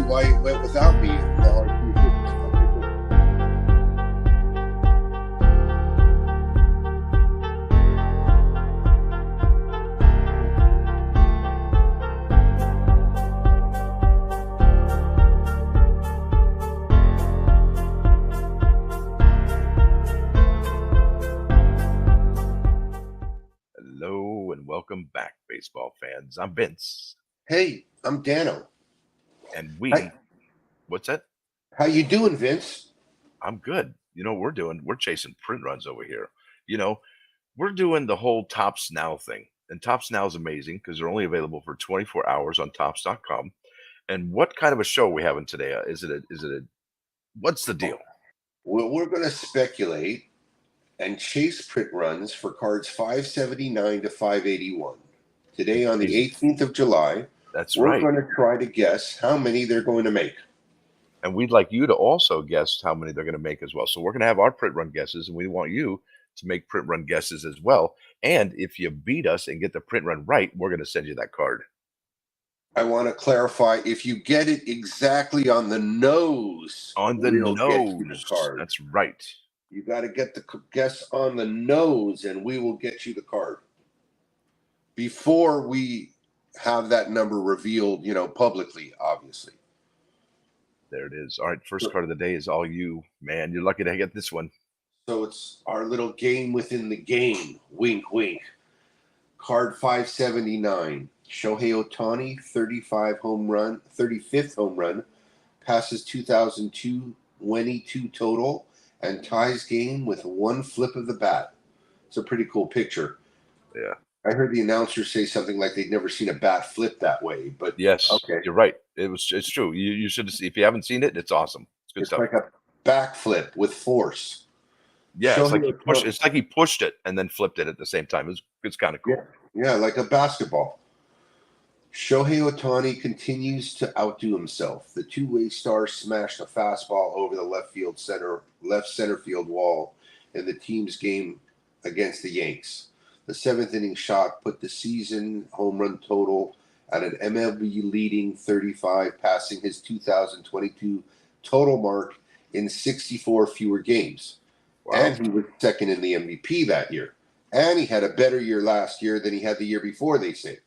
why it went without me. Now I Hello and welcome back, baseball fans. I'm Vince, Hey, I'm Dano. and Hi, what's that? how you doing, Vince? I'm good. You know what we're doing? We're chasing print runs over here. You know, we're doing the whole Tops Now thing. And Tops Now is amazing because they're only available for 24 hours on Tops.com. And what kind of a show are we having today? What's the deal? Well, we're going to speculate and chase print runs for cards 579 to 581. Today, on the Amazing. 18th of July, That's we're right. going to try to guess how many they're going to make. And we'd like you to also guess how many they're going to make as well. So we're going to have our print run guesses, and we want you to make print run guesses as well. And if you beat us and get the print run right, we're going to send you that card. I want to clarify, if you get it exactly on the nose, On the we'll get you the nose. card. That's right. You got to get the guess on the nose, and we will get you the card before we have that number revealed, publicly, obviously. There it is. All right, first card of the day is all you. Man, you're lucky to get this one. So it's our little game within the game. Wink, wink. Card 579. Shohei Ohtani, 35th home run, passes 2002 22 total, and ties game with one flip of the bat. It's a pretty cool picture. Yeah. I heard the announcer say something like they'd never seen a bat flip that way, but Yes, okay. you're right. It's true. You should see, if you haven't seen it, it's awesome. It's good It's stuff. like a backflip with force. Yeah, it's like Shohei he pushed it and then flipped it at the same time. It's kind of cool. Yeah, like a basketball. Shohei Ohtani continues to outdo himself. The two-way star smashed a fastball over the left center field wall in the team's game against the Yanks. The seventh inning shot put the season home run total at an MLB leading 35, passing his 2022 total mark in 64 fewer games. Wow. And he was second in the MVP that year. And he had a better year last year than he had the year before, they say.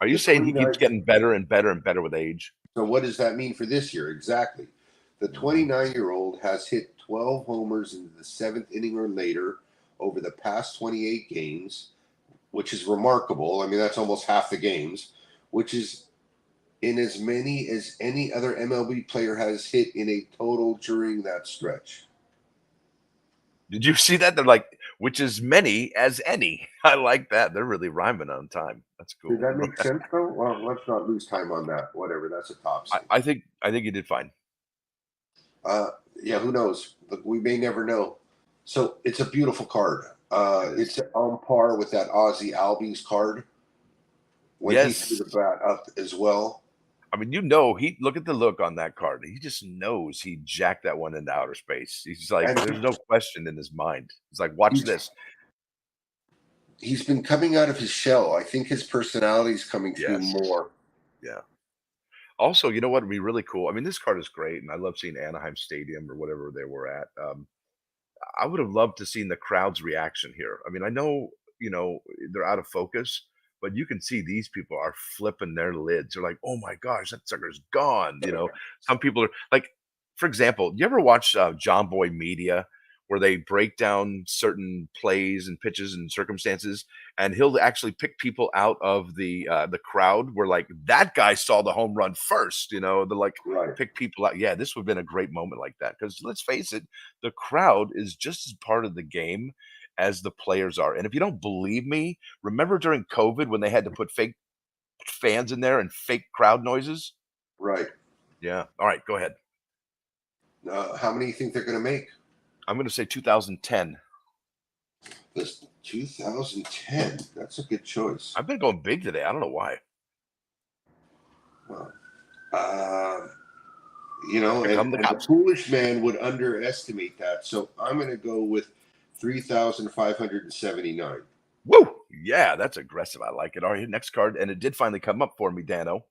Are you saying he keeps getting better and better and better with age? So what does that mean for this year? Exactly. The 29-year-old has hit 12 homers in the seventh inning or later over the past 28 games, which is remarkable. I mean, that's almost half the games, which is in as many as any other MLB player has hit in a total during that stretch. Did you see that? They're like, which is many as any. I like that. They're really rhyming on time. That's cool. Did that make sense, though? Well, let's not lose time on that. Whatever. That's a top. I think you did fine. Yeah, who knows? Look, we may never know. So it's a beautiful card. It's on par with that Ozzy Albies card when he threw the bat up as well. I mean, look at the look on that card. He just knows he jacked that one into outer space. He's like, there's no question in his mind. He's like, watch this. He's been coming out of his shell. I think his personality is coming through more. Yeah. Also, you know what would be really cool? I mean, this card is great, and I love seeing Anaheim Stadium or whatever they were at. I would have loved to seen the crowd's reaction here. I mean, I know, they're out of focus, but you can see these people are flipping their lids. They're like, "Oh my gosh, that sucker's gone!" Some people are like, for example, you ever watch John Boy Media, where they break down certain plays and pitches and circumstances, and he'll actually pick people out of the crowd where, like, that guy saw the home run first. They're like, pick people out. Yeah, this would have been a great moment like that, because let's face it, the crowd is just as part of the game as the players are. And if you don't believe me, remember during COVID when they had to put fake fans in there and fake crowd noises? Right. Yeah. All right, go ahead. How many do you think they're going to make? I'm going to say 2010. This 2010. That's a good choice. I've been going big today. I don't know why. Well, and the foolish man would underestimate that. So I'm going to go with 3,579. Woo! Yeah, that's aggressive. I like it. All right, next card. And it did finally come up for me, Dano.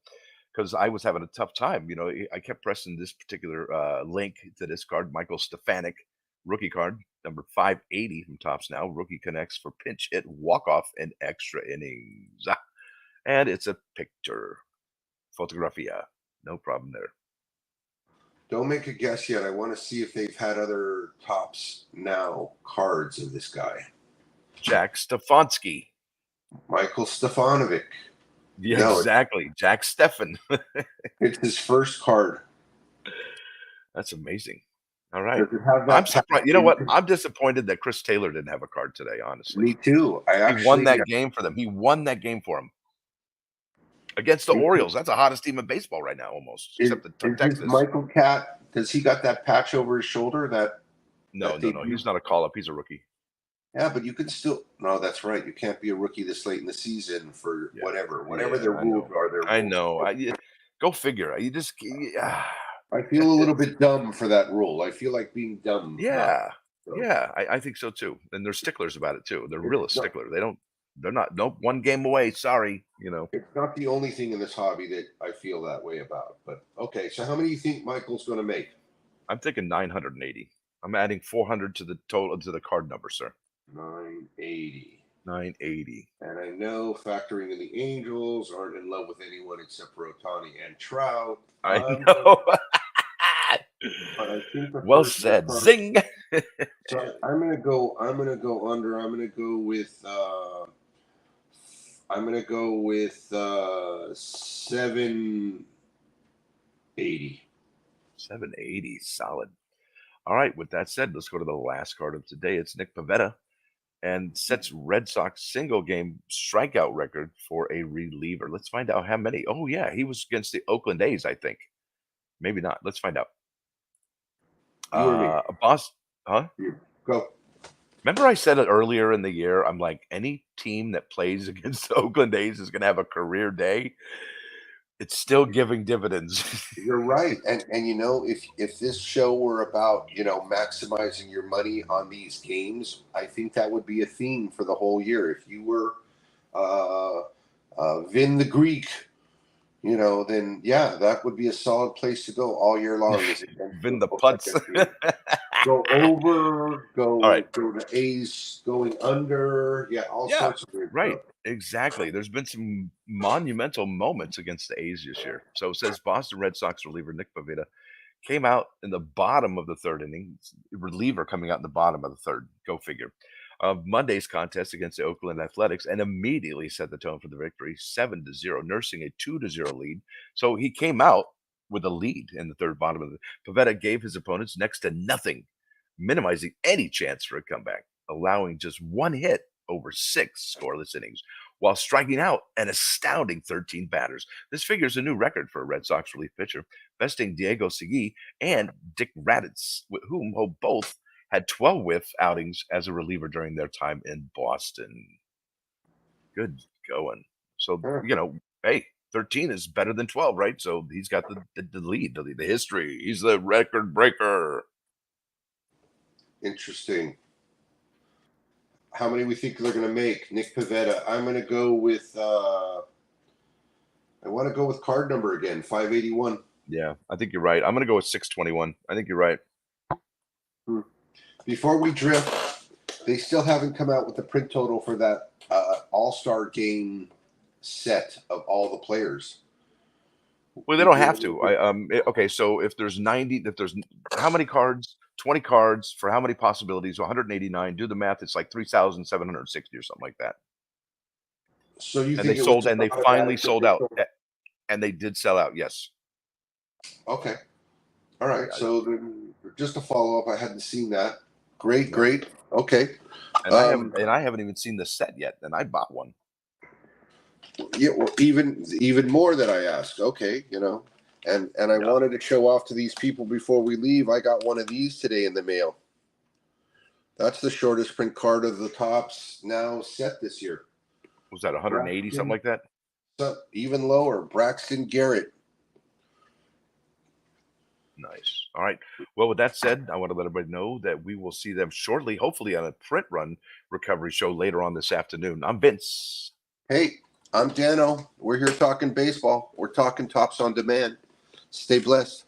because I was having a tough time. I kept pressing this particular link to this card, Michael Stefanik, rookie card, number 580 from Tops Now. Rookie connects for pinch hit, walk off, and extra innings. And it's a picture, photografia. No problem there. Don't make a guess yet. I want to see if they've had other Tops Now cards of this guy. Jack Stefanski. Michael Stefanovic. Yeah, No, exactly. Jack Steffen. it's his first card. That's amazing. All right. Does it have I'm that surprised. You know what? I'm disappointed that Chris Taylor didn't have a card today, honestly. Me too. He won that game for them. He won that game for him against the Orioles. That's the hottest team in baseball right now, almost, except the Texas. Michael Cat, does he got that patch over his shoulder? No. He's not a call-up. He's a rookie. Yeah, but you can still. No, that's right. You can't be a rookie this late in the season for whatever their rules are. I know. Go figure. You just. I feel a little bit dumb for that rule. I feel like being dumb. Yeah. Yeah, I think so too. And they're sticklers about it too. They're real stickler. They're not, nope, one game away. Sorry. It's not the only thing in this hobby that I feel that way about. But okay, so how many do you think Michael's going to make? I'm thinking 980. I'm adding 400 to the total, to the card number, sir. 980. 980. And I know, factoring in the Angels, aren't in love with anyone except for Ohtani and Trout. I know. But I think well said. Zing. So I'm gonna go under. I'm gonna go with 780. 780, solid. All right. With that said, let's go to the last card of today. It's Nick Pivetta, and sets Red Sox single game strikeout record for a reliever. Let's find out how many. Oh yeah, he was against the Oakland A's, I think. Maybe not. Let's find out. Boss, huh? Go. Remember I said it earlier in the year, I'm like, any team that plays against the Oakland A's is going to have a career day. It's still giving dividends. You're right. And if this show were about, maximizing your money on these games, I think that would be a theme for the whole year. If you were Vin the Greek, then yeah, that would be a solid place to go all year long. Vin the putts. Go over, all right. Go to A's going under. Yeah, sorts of weird right. stuff. Exactly. There's been some monumental moments against the A's this year. So it says Boston Red Sox reliever Nick Pivetta came out in the bottom of the third inning. Reliever coming out in the bottom of the third. Go figure. Of Monday's contest against the Oakland Athletics, and immediately set the tone for the victory, 7-0, nursing a 2-0 lead. So he came out with a lead in the third bottom of the. Pivetta gave his opponents next to nothing, minimizing any chance for a comeback, allowing just one hit over 6 scoreless innings, while striking out an astounding 13 batters. This figures a new record for a Red Sox relief pitcher, besting Diego Segui and Dick Raditz, with whom both had 12 whiff outings as a reliever during their time in Boston. Good going. So, hey, 13 is better than 12, right? So he's got the lead, the history. He's the record breaker. Interesting. How many we think they're going to make? Nick Pivetta. I'm going to go with. I want to go with card number again, 581. Yeah, I think you're right. I'm going to go with 621. I think you're right. Before we drift, they still haven't come out with the print total for that All-Star game set of all the players. Well, they don't have to. Okay, so if there's how many cards? 20 cards for how many possibilities? 189. Do the math. It's like 3,760 or something like that. So you and think they sold, and they finally sold out, and they did sell out. Yes. Okay. All right. So then, just to follow up, I hadn't seen that. Great. Okay. And I haven't even seen the set yet, and I bought one. Yeah, well, even more than I asked. Okay, and I wanted to show off to these people before we leave. I got one of these today in the mail. That's the shortest print card of the Tops Now set this year. Was that 180, something like that? Even lower, Braxton Garrett. Nice. All right. Well, with that said, I want to let everybody know that we will see them shortly, hopefully on a print run recovery show later on this afternoon. I'm Vince. Hey, I'm Dano. We're here talking baseball. We're talking Tops on Demand. Stay blessed.